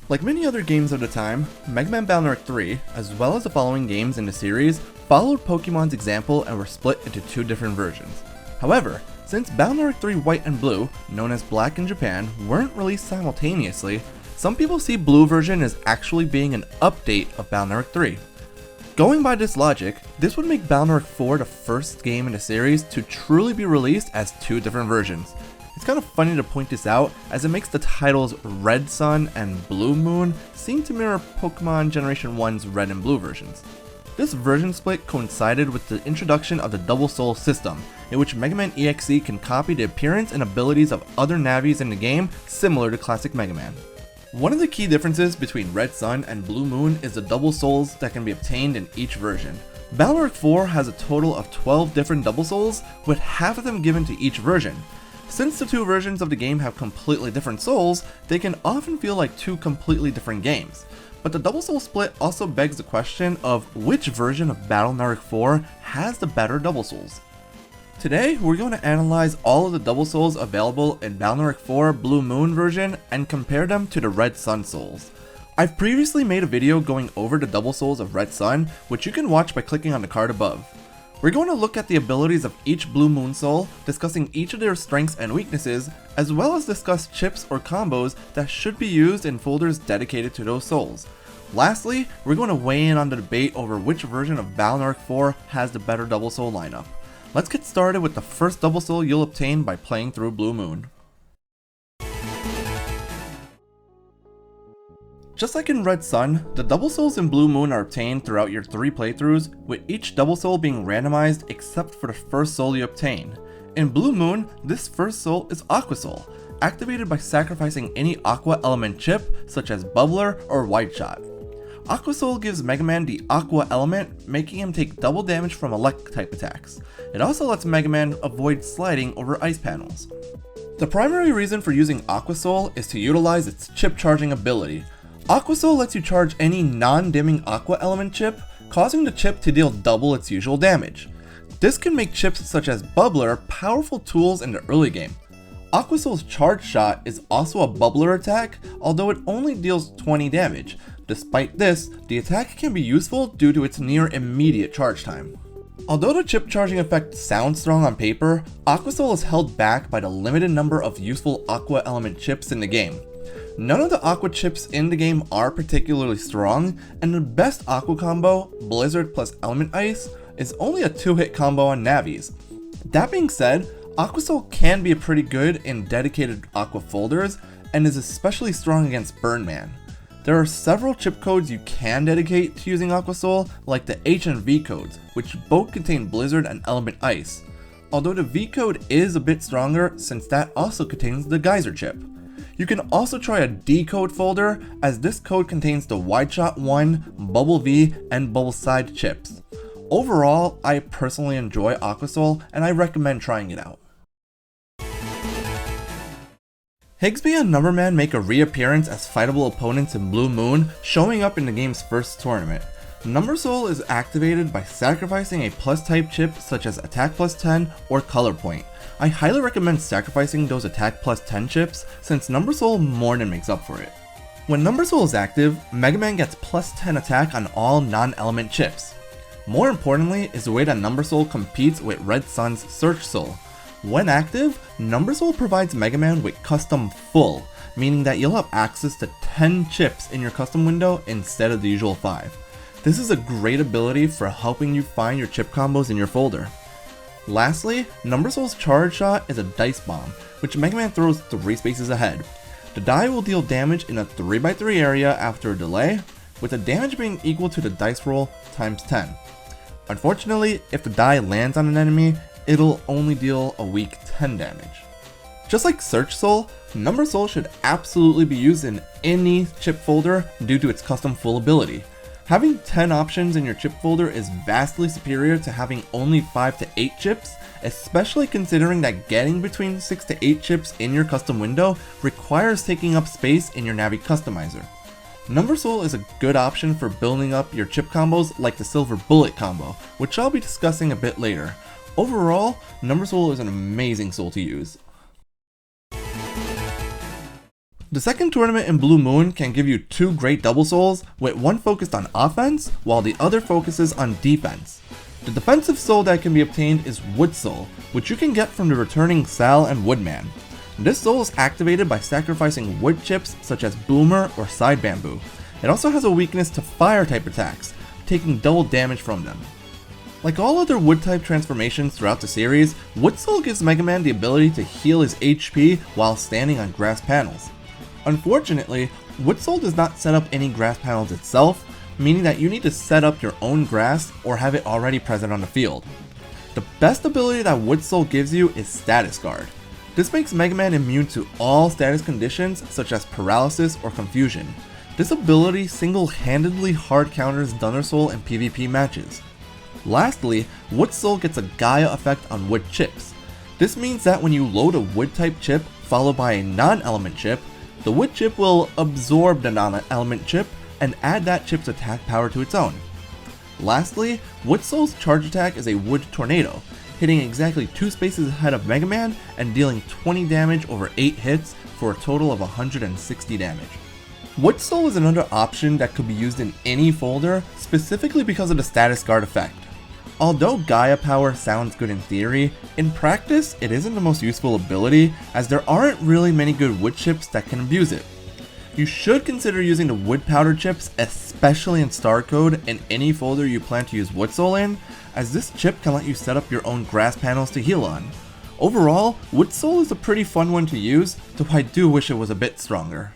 Like many other games of the time, Mega Man Battle Network 3, as well as the following games in the series, followed Pokemon's example and were split into two different versions. However, since Battle Network 3 White and Blue, known as Black in Japan, weren't released simultaneously, some people see Blue version as actually being an update of Battle Network 3. Going by this logic, this would make Battle Network 4 the first game in the series to truly be released as two different versions. It's kind of funny to point this out, as it makes the titles Red Sun and Blue Moon seem to mirror Pokemon Generation 1's Red and Blue versions. This version split coincided with the introduction of the Double Soul system, in which Mega Man EXE can copy the appearance and abilities of other Navis in the game, similar to classic Mega Man. One of the key differences between Red Sun and Blue Moon is the Double Souls that can be obtained in each version. Battle Network 4 has a total of 12 different Double Souls, with half of them given to each version. Since the two versions of the game have completely different souls, they can often feel like two completely different games. But the Double Soul split also begs the question of which version of Battle Network 4 has the better Double Souls. Today, we're going to analyze all of the Double Souls available in Battle Network 4 Blue Moon version and compare them to the Red Sun Souls. I've previously made a video going over the Double Souls of Red Sun, which you can watch by clicking on the card above. We're going to look at the abilities of each Blue Moon Soul, discussing each of their strengths and weaknesses, as well as discuss chips or combos that should be used in folders dedicated to those souls. Lastly, we're going to weigh in on the debate over which version of Battle Network 4 has the better Double Soul lineup. Let's get started with the first Double Soul you'll obtain by playing through Blue Moon. Just like in Red Sun, the Double Souls in Blue Moon are obtained throughout your 3 playthroughs, with each Double Soul being randomized except for the first soul you obtain. In Blue Moon, this first soul is Aqua Soul, activated by sacrificing any Aqua element chip such as Bubbler or Wide Shot. Aqua Soul gives Mega Man the Aqua element, making him take double damage from Elect type attacks. It also lets Mega Man avoid sliding over ice panels. The primary reason for using Aqua Soul is to utilize its chip charging ability. Aqua Soul lets you charge any non-dimming Aqua element chip, causing the chip to deal double its usual damage. This can make chips such as Bubbler powerful tools in the early game. Aqua Soul's Charge Shot is also a Bubbler attack, although it only deals 20 damage. Despite this, the attack can be useful due to its near immediate charge time. Although the chip charging effect sounds strong on paper, Aqua Soul is held back by the limited number of useful Aqua element chips in the game. None of the Aqua chips in the game are particularly strong, and the best Aqua combo, Blizzard plus Element Ice, is only a 2-hit combo on Navis. That being said, Aqua Soul can be pretty good in dedicated Aqua folders, and is especially strong against Burn Man. There are several chip codes you can dedicate to using Aqua Soul, like the H and V codes, which both contain Blizzard and Element Ice, although the V code is a bit stronger since that also contains the Geyser chip. You can also try a D code folder, as this code contains the Wide Shot 1, Bubble V, and Bubble Side chips. Overall, I personally enjoy Aqua Soul, and I recommend trying it out. Higsby and Numberman make a reappearance as fightable opponents in Blue Moon, showing up in the game's first tournament. Number Soul is activated by sacrificing a plus type chip such as Attack plus 10 or Color Point. I highly recommend sacrificing those Attack plus 10 chips, since Number Soul more than makes up for it. When Number Soul is active, Mega Man gets plus 10 attack on all non-element chips. More importantly is the way that Number Soul competes with Red Sun's Search Soul. When active, Number Soul provides Mega Man with Custom Full, meaning that you'll have access to 10 chips in your custom window instead of the usual 5. This is a great ability for helping you find your chip combos in your folder. Lastly, Number Soul's Charge Shot is a Dice Bomb, which Mega Man throws 3 spaces ahead. The die will deal damage in a 3x3 area after a delay, with the damage being equal to the dice roll times 10. Unfortunately, if the die lands on an enemy, it'll only deal a weak 10 damage. Just like Search Soul, Number Soul should absolutely be used in any chip folder due to its custom full ability. Having 10 options in your chip folder is vastly superior to having only 5 to 8 chips, especially considering that getting between 6 to 8 chips in your custom window requires taking up space in your Navi customizer. Number Soul is a good option for building up your chip combos like the Silver Bullet combo, which I'll be discussing a bit later. Overall, Number Soul is an amazing soul to use. The second tournament in Blue Moon can give you 2 great Double Souls, with one focused on offense, while the other focuses on defense. The defensive soul that can be obtained is Wood Soul, which you can get from the returning Sal and Woodman. This soul is activated by sacrificing wood chips such as Boomer or Side Bamboo. It also has a weakness to fire type attacks, taking double damage from them. Like all other wood type transformations throughout the series, Wood Soul gives Mega Man the ability to heal his HP while standing on grass panels. Unfortunately, Wood Soul does not set up any grass panels itself, meaning that you need to set up your own grass or have it already present on the field. The best ability that Wood Soul gives you is Status Guard. This makes Mega Man immune to all status conditions such as paralysis or confusion. This ability single-handedly hard counters Thunder Soul in PvP matches. Lastly, Wood Soul gets a Gaia effect on wood chips. This means that when you load a wood type chip followed by a non-element chip, the wood chip will absorb the non-element chip and add that chip's attack power to its own. Lastly, Wood Soul's charge attack is a wood tornado, hitting exactly 2 spaces ahead of Mega Man and dealing 20 damage over 8 hits for a total of 160 damage. Wood Soul is another option that could be used in any folder, specifically because of the Status Guard effect. Although Gaia Power sounds good in theory, in practice it isn't the most useful ability, as there aren't really many good wood chips that can abuse it. You should consider using the wood powder chips, especially in Star Code, in any folder you plan to use Wood Soul in, as this chip can let you set up your own grass panels to heal on. Overall, Wood Soul is a pretty fun one to use, though I do wish it was a bit stronger.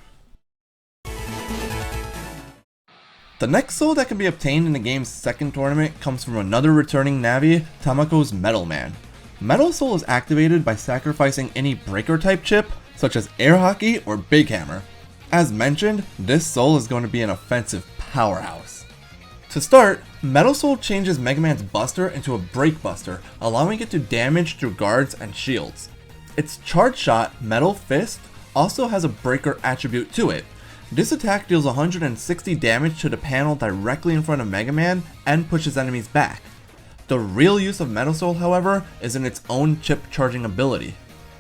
The next soul that can be obtained in the game's second tournament comes from another returning Navi, Tamako's Metal Man. Metal Soul is activated by sacrificing any breaker type chip, such as Air Hockey or Big Hammer. As mentioned, this soul is going to be an offensive powerhouse. To start, Metal Soul changes Mega Man's Buster into a Break Buster, allowing it to damage through guards and shields. Its charge shot, Metal Fist, also has a breaker attribute to it. This attack deals 160 damage to the panel directly in front of Mega Man and pushes enemies back. The real use of Metal Soul, however, is in its own chip charging ability.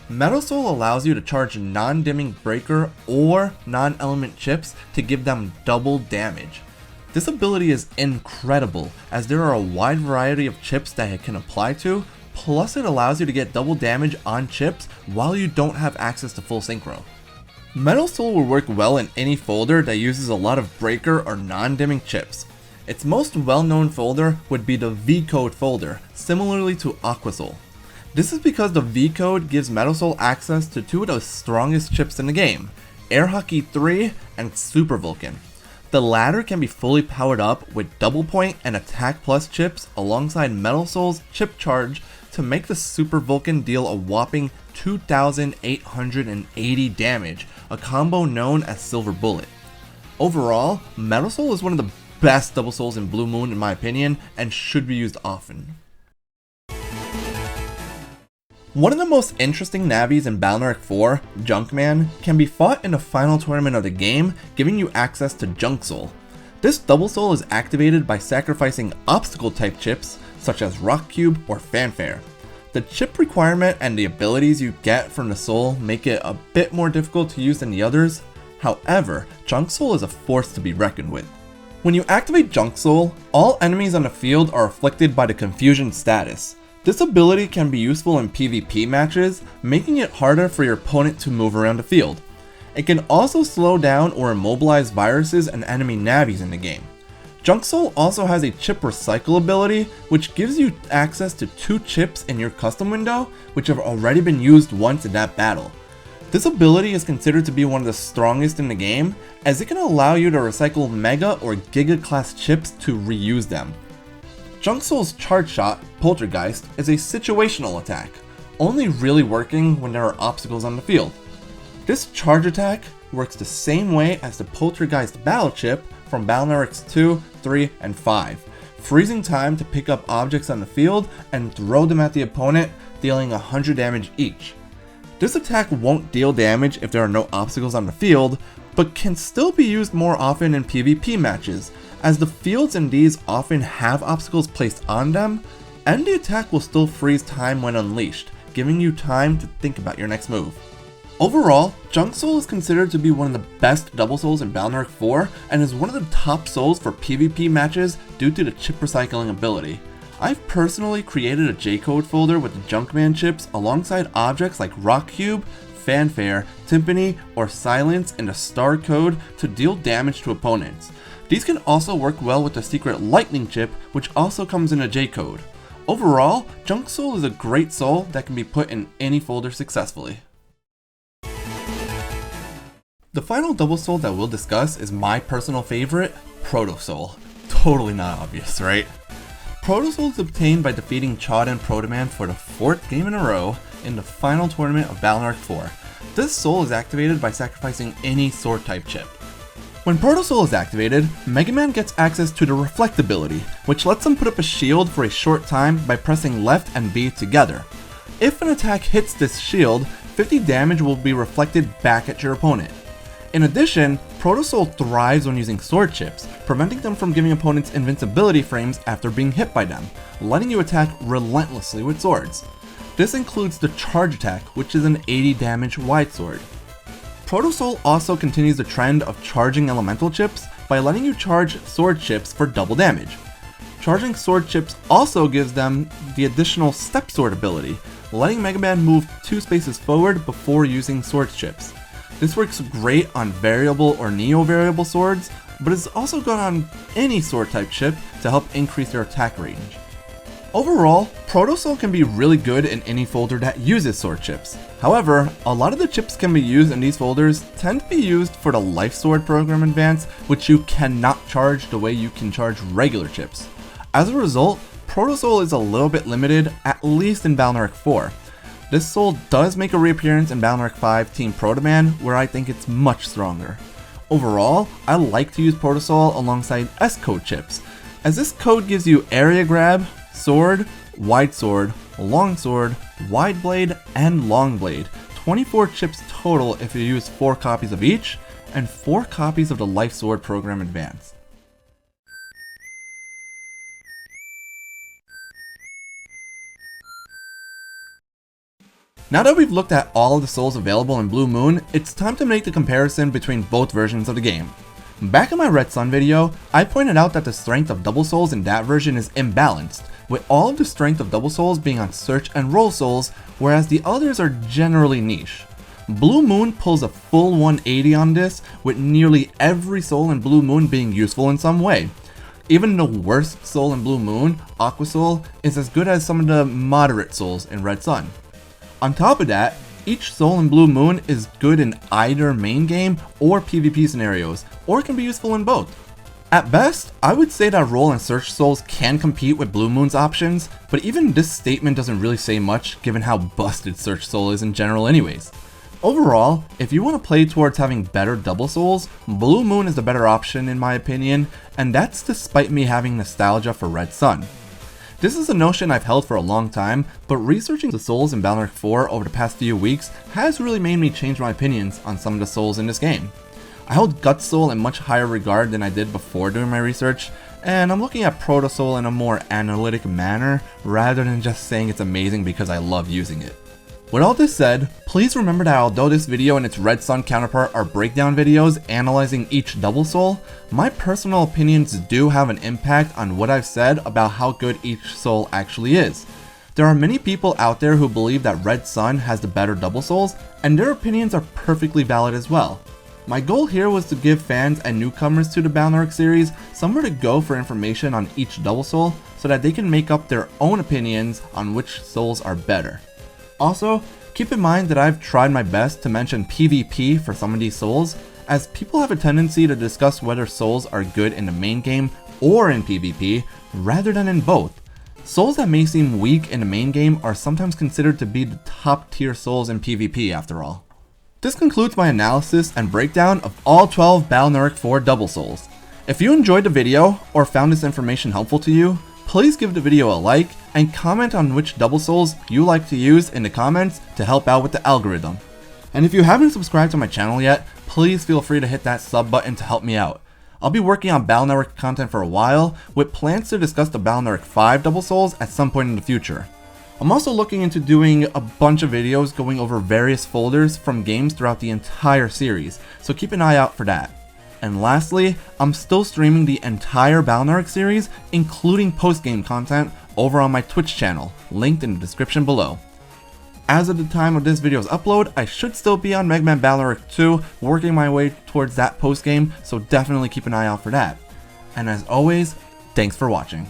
Metal Soul allows you to charge non-dimming breaker or non-element chips to give them double damage. This ability is incredible, as there are a wide variety of chips that it can apply to, plus it allows you to get double damage on chips while you don't have access to full synchro. Metal Soul will work well in any folder that uses a lot of breaker or non-dimming chips. Its most well-known folder would be the V-Code folder, similarly to Aqua Soul. This is because the V-Code gives Metal Soul access to 2 of the strongest chips in the game, Air Hockey 3 and Super Vulcan. The latter can be fully powered up with Double Point and Attack Plus chips alongside Metal Soul's chip charge to make the Super Vulcan deal a whopping 2,880 damage, a combo known as Silver Bullet. Overall, Metal Soul is one of the best Double Souls in Blue Moon in my opinion, and should be used often. One of the most interesting Navis in Balnark 4, Junkman, can be fought in the final tournament of the game, giving you access to Junk Soul. This Double Soul is activated by sacrificing obstacle type chips, such as Rock Cube or Fanfare. The chip requirement and the abilities you get from the soul make it a bit more difficult to use than the others. However, Junk Soul is a force to be reckoned with. When you activate Junk Soul, all enemies on the field are afflicted by the Confusion status. This ability can be useful in PvP matches, making it harder for your opponent to move around the field. It can also slow down or immobilize viruses and enemy navis in the game. Junk Soul also has a chip recycle ability, which gives you access to 2 chips in your custom window, which have already been used once in that battle. This ability is considered to be one of the strongest in the game, as it can allow you to recycle Mega or Giga class chips to reuse them. Junk Soul's charge shot, Poltergeist, is a situational attack, only really working when there are obstacles on the field. This charge attack works the same way as the Poltergeist battle chip from Balnarks 2, 3, and 5, freezing time to pick up objects on the field and throw them at the opponent, dealing 100 damage each. This attack won't deal damage if there are no obstacles on the field, but can still be used more often in PvP matches, as the fields in these often have obstacles placed on them, and the attack will still freeze time when unleashed, giving you time to think about your next move. Overall, Junk Soul is considered to be one of the best Double Souls in Balnark 4 and is one of the top souls for PvP matches due to the chip recycling ability. I've personally created a J-code folder with the Junkman chips alongside objects like Rock Cube, Fanfare, Timpani, or Silence in the Star code to deal damage to opponents. These can also work well with the secret Lightning chip, which also comes in a J-code. Overall, Junk Soul is a great soul that can be put in any folder successfully. The final Double Soul that we'll discuss is my personal favorite, Proto Soul. Totally not obvious, right? Proto Soul is obtained by defeating Chod and ProtoDemn for the 4th game in a row in the final tournament of Balnark 4. This soul is activated by sacrificing any sword type chip. When Proto Soul is activated, Mega Man gets access to the Reflect ability, which lets him put up a shield for a short time by pressing left and B together. If an attack hits this shield, 50 damage will be reflected back at your opponent. In addition, Proto Soul thrives when using sword chips, preventing them from giving opponents invincibility frames after being hit by them, letting you attack relentlessly with swords. This includes the charge attack, which is an 80 damage wide sword. Proto Soul also continues the trend of charging elemental chips by letting you charge sword chips for double damage. Charging sword chips also gives them the additional step sword ability, letting Mega Man move 2 spaces forward before using sword chips. This works great on variable or neo-variable swords, but is also good on any sword type chip to help increase your attack range. Overall, Proto Soul can be really good in any folder that uses sword chips. However, a lot of the chips can be used in these folders tend to be used for the Life Sword program advance, which you cannot charge the way you can charge regular chips. As a result, Proto Soul is a little bit limited, at least in Balnark 4. This soul does make a reappearance in Balnark 5 Team ProtoDemn, where I think it's much stronger. Overall, I like to use Proto Soul alongside S-code chips, as this code gives you area grab, sword, wide sword, long sword, wide blade, and long blade. 24 chips total if you use 4 copies of each, and 4 copies of the Life Sword program advance. Now that we've looked at all of the souls available in Blue Moon, it's time to make the comparison between both versions of the game. Back in my Red Sun video, I pointed out that the strength of Double Souls in that version is imbalanced, with all of the strength of Double Souls being on Search and Roll Souls, whereas the others are generally niche. Blue Moon pulls a full 180 on this, with nearly every soul in Blue Moon being useful in some way. Even the worst soul in Blue Moon, Aqua Soul, is as good as some of the moderate souls in Red Sun. On top of that, each soul in Blue Moon is good in either main game or PvP scenarios, or can be useful in both. At best, I would say that Roll and Search souls can compete with Blue Moon's options, but even this statement doesn't really say much given how busted Search Soul is in general anyways. Overall, if you want to play towards having better Double Souls, Blue Moon is the better option in my opinion, and that's despite me having nostalgia for Red Sun. This is a notion I've held for a long time, but researching the souls in Balnark 4 over the past few weeks has really made me change my opinions on some of the souls in this game. I hold Gut Soul in much higher regard than I did before doing my research, and I'm looking at Proto Soul in a more analytic manner rather than just saying it's amazing because I love using it. With all this said, please remember that although this video and its Red Sun counterpart are breakdown videos analyzing each Double Soul, my personal opinions do have an impact on what I've said about how good each soul actually is. There are many people out there who believe that Red Sun has the better Double Souls, and their opinions are perfectly valid as well. My goal here was to give fans and newcomers to the Balnark series somewhere to go for information on each Double Soul so that they can make up their own opinions on which souls are better. Also, keep in mind that I've tried my best to mention PvP for some of these souls, as people have a tendency to discuss whether souls are good in the main game or in PvP, rather than in both. Souls that may seem weak in the main game are sometimes considered to be the top tier souls in PvP after all. This concludes my analysis and breakdown of all 12 Balnark 4 Double Souls. If you enjoyed the video or found this information helpful to you, please give the video a like and comment on which Double Souls you like to use in the comments to help out with the algorithm. And if you haven't subscribed to my channel yet, please feel free to hit that sub button to help me out. I'll be working on Balnark content for a while, with plans to discuss the Balnark 5 Double Souls at some point in the future. I'm also looking into doing a bunch of videos going over various folders from games throughout the entire series, so keep an eye out for that. And lastly, I'm still streaming the entire Balnark series, including post-game content, over on my Twitch channel, linked in the description below. As of the time of this video's upload, I should still be on Mega Man Balnark 2, working my way towards that post-game, so definitely keep an eye out for that. And as always, thanks for watching.